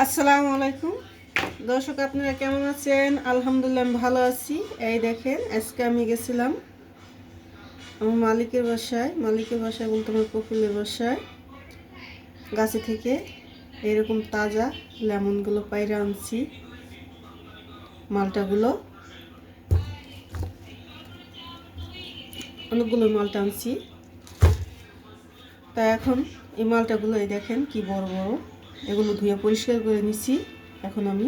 আসসালামু আলাইকুম দর্শক, আপনারা কেমন আছেন? আলহামদুলিল্লাহ আমি ভালো আছি। এই দেখেন, আজকে আমি গেছিলাম আমার মালিকের বাসায় বলতে আমার কফিলের বাসায়। গাছে থেকে এরকম তাজা লেমনগুলো পাইরে আনছি, মালটাগুলো অনেকগুলো মালটা আনছি। তা এখন এই মালটাগুলো এই দেখেন কি বড় বড়, এগুলো ধুয়ে পরিষ্কার করে নিছি। এখন আমি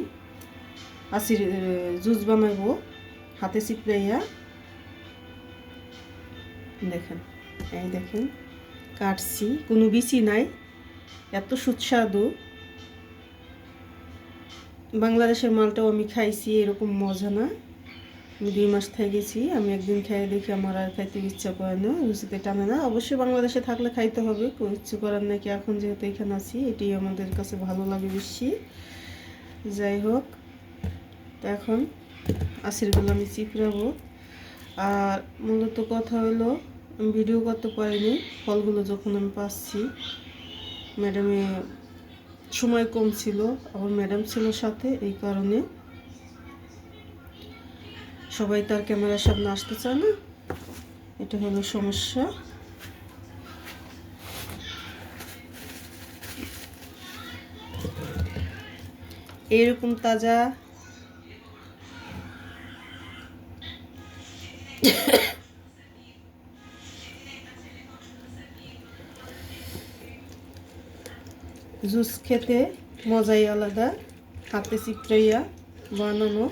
আসির জুস বানাবো হাতে চিপড়াইয়া। দেখেন, এই দেখেন কাটছি, কোনো বিচি নাই, এত সুস্বাদু। বাংলাদেশের মালটাও আমি খাইছি, এরকম মজা না। আমি 2 মাস গেছি, আমি একদিন খেয়ে দেখি আমার আর খাইতে ইচ্ছা করে না, রুচিতে টানে না। অবশ্যই বাংলাদেশে থাকলে খাইতে হবে, ইচ্ছে করার নাকি। এখন যেহেতু এখানে আছি, এটি আমাদের কাছে ভালো লাগে বেশি। যাই হোক, তো এখন আসিরগুলো আমি চিপড়াবো। আর মূলত কথা হলো, আমি ভিডিও করতে পারিনি ফলগুলো যখন আমি পাচ্ছি। ম্যাডামে সময় কম ছিল, আবার ম্যাডাম ছিল সাথে, এই কারণে সবাই তার ক্যামেরার সামনে আসতে চায় না, এটা হলো সমস্যা। এরকম তাজা জুস খেতে মজাই আলাদা, হাতে চিপড়াইয়া বানানো,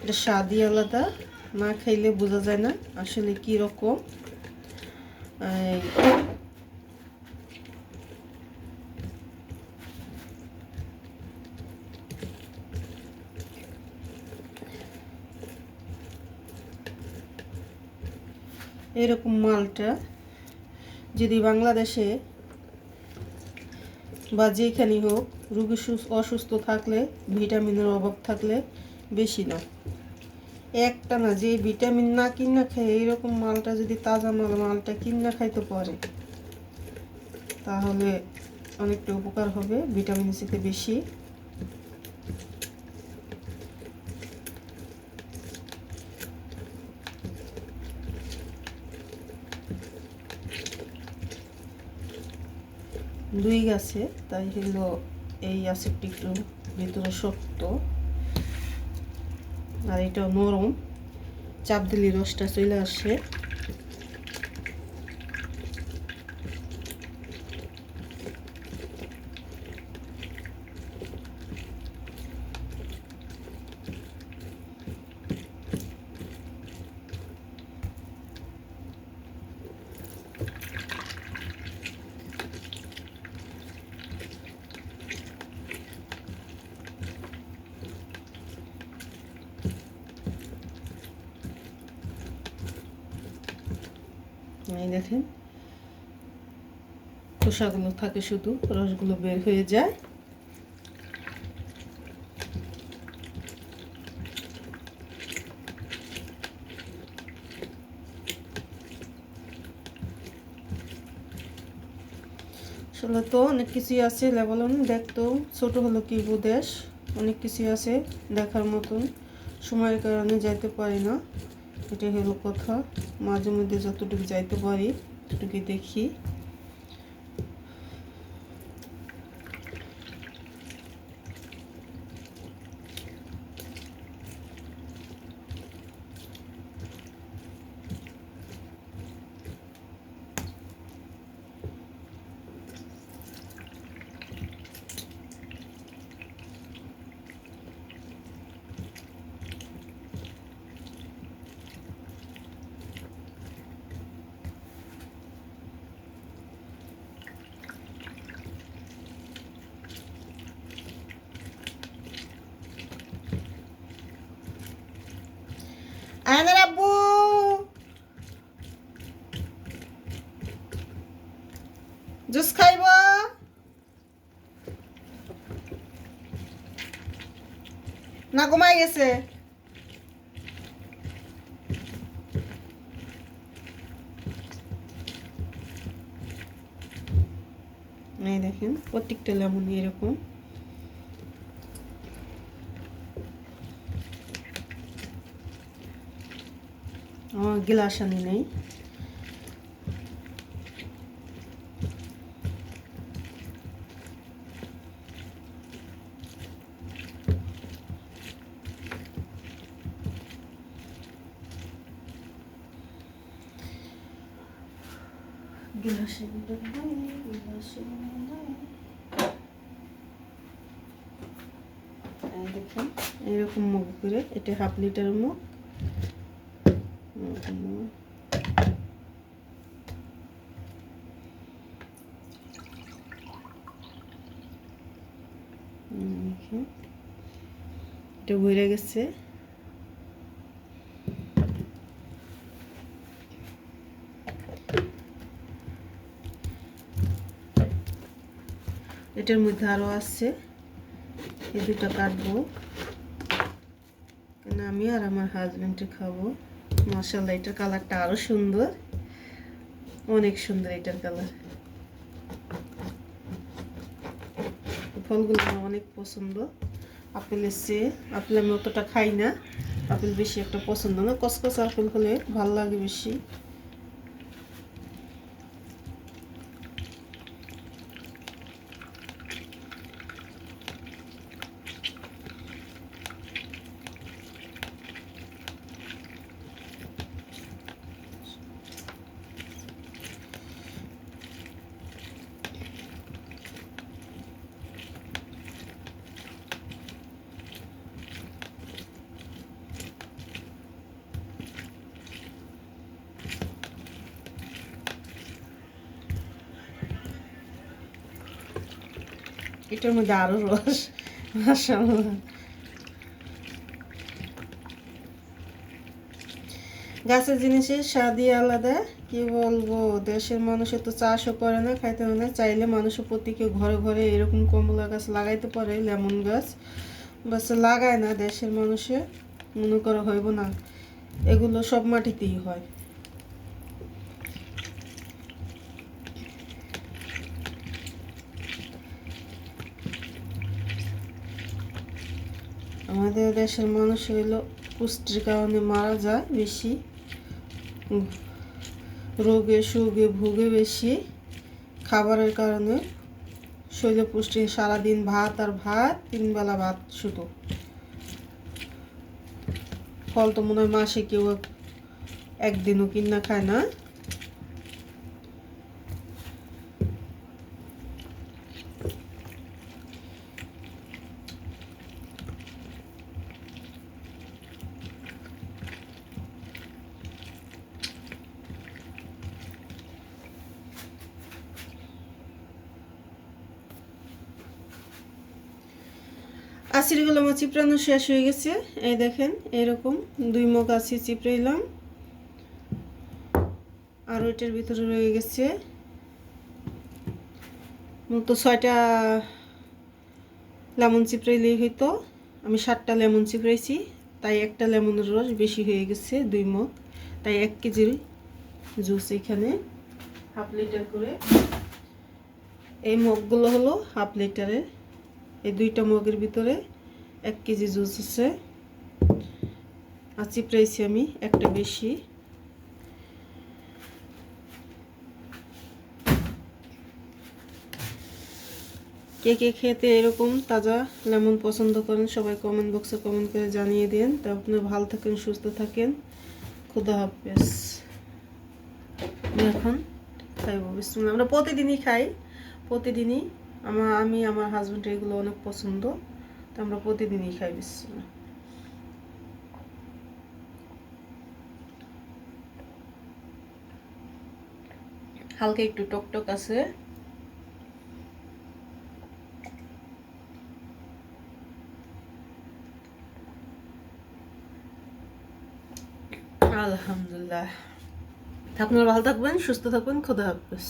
এটা স্বাদই আলাদা। না খাইলে বোঝা যায় না আসলে কি রকম। এরকম মালটা যদি বাংলাদেশে বা যেখানেই হোক, রোগী অসুস্থ থাকলে, ভিটামিনের অভাব থাকলে, বেশি না, একটা না, যে ভিটামিন না কিনা খায়, এইরকম মালটা যদি তাজা মালটা কিনা খাইতে পারে, তাহলে অনেকটা উপকার হবে, ভিটামিন সিতে বেশি। দুই গাছে, তাই হলো এই অ্যাসিডটি একটু ভিতরে শক্ত, আর এটা নরম, চাপ দিলে রসটা চলে আসে। এই দেখেন, খোসাগুলো থাকে, শুধু রসগুলো বের হয়ে যায়। আসলে তো অনেক কিছুই আছে, লেবলন দেখতেও ছোট হলো কি দেশ, অনেক কিছুই আছে দেখার মতন, সময়ের কারণে যাইতে পারি না, এটাই হলো কথা। মাঝে মধ্যে যতটুকু যাইতে পারি ততটুকু দেখি। আয়নার আব্বু, জুস খাইব না? ঘুমাই গেছে? এই দেখেন প্রত্যেকটা লেমন এরকম আমার গ্লাস আনি নেই। গ্লাসে দেখুন এরকম মুখ করে, এটা 1/2 লিটারের মুখ। এটা ভরে গেছে। এটার মধ্যে আরো আছে, এই দুটো কাটবো, কারণ আমি আর আমার হাজবেন্ডে খাবো। মাশাআল্লাহ, এটার কালারটা আরো সুন্দর, অনেক সুন্দর এটার কালার। ফলগুলো আমার অনেক পছন্দ আপেলের চেয়ে। আপেল আমি অতটা খাই না, আপেল বেশি একটা পছন্দ না। কসকসে আপেল হলে ভালো লাগে বেশি। এটার মধ্যে আরো রস, মাশাআল্লাহ। গাছের জিনিসের স্বাদই আলাদা, কি বলবো। দেশের মানুষ তো চাষও করে না, খাইতে হয় না। চাইলে মানুষের প্রতি কেউ ঘরে ঘরে এরকম কমলা গাছ লাগাইতে পারে, লেমন গাছ, বাস লাগায় না দেশের মানুষে, মনে করা হইব না। এগুলো সব মাটিতেই হয়। আমাদের দেশের মানুষ হইলো পুষ্টির কারণে মারা যায় বেশি, রোগে সুগে ভুগে বেশি, খাবারের কারণে শরীরে পুষ্টি। সারাদিন ভাত আর ভাত, 3 বেলা ভাত শুধু। ফল তো মনে হয় মাসে কেউ একদিনও কিনা খায় না। আশিরগুলো আমার চিপড়ানো শেষ হয়ে গেছে। এই দেখেন এরকম 2 মগ আছি চিপড়াইলাম, আর ওইটার ভিতরে রয়ে গেছে তো 6টা লেমন চিপড়াইলেই হইতো। আমি 7টা লেমন চিপড়াইছি, তাই একটা লেমনের রস বেশি হয়ে গেছে, 2 মগ। তাই 1 কেজির জুস এখানে 1/2 লিটার করে। এই মগগুলো হলো 1/2 লিটারের। এই 2টা মগের ভিতরে 1 কেজি জুস আছে। আর চিপড়াইছি আমি একটা বেশি। কে কে খেতে এরকম তাজা লেমন পছন্দ করেন সবাই কমেন্ট বক্সে কমেন্ট করে জানিয়ে দিন। তা আপনারা ভালো থাকেন, সুস্থ থাকেন। খুদা হাফেজ। এখন খাইব বিসমিল্লাহ। আমরা প্রতিদিনই খাই, প্রতিদিনই। আমি আমার হাজবেন্ডের এগুলো অনেক পছন্দ, তো আমরা প্রতিদিনই খাই বিসমিল্লাহ। হালকা একটু টকটক আছে। আলহামদুলিল্লাহ। আপনারা ভালো থাকবেন, সুস্থ থাকবেন। খোদা হাফেজ।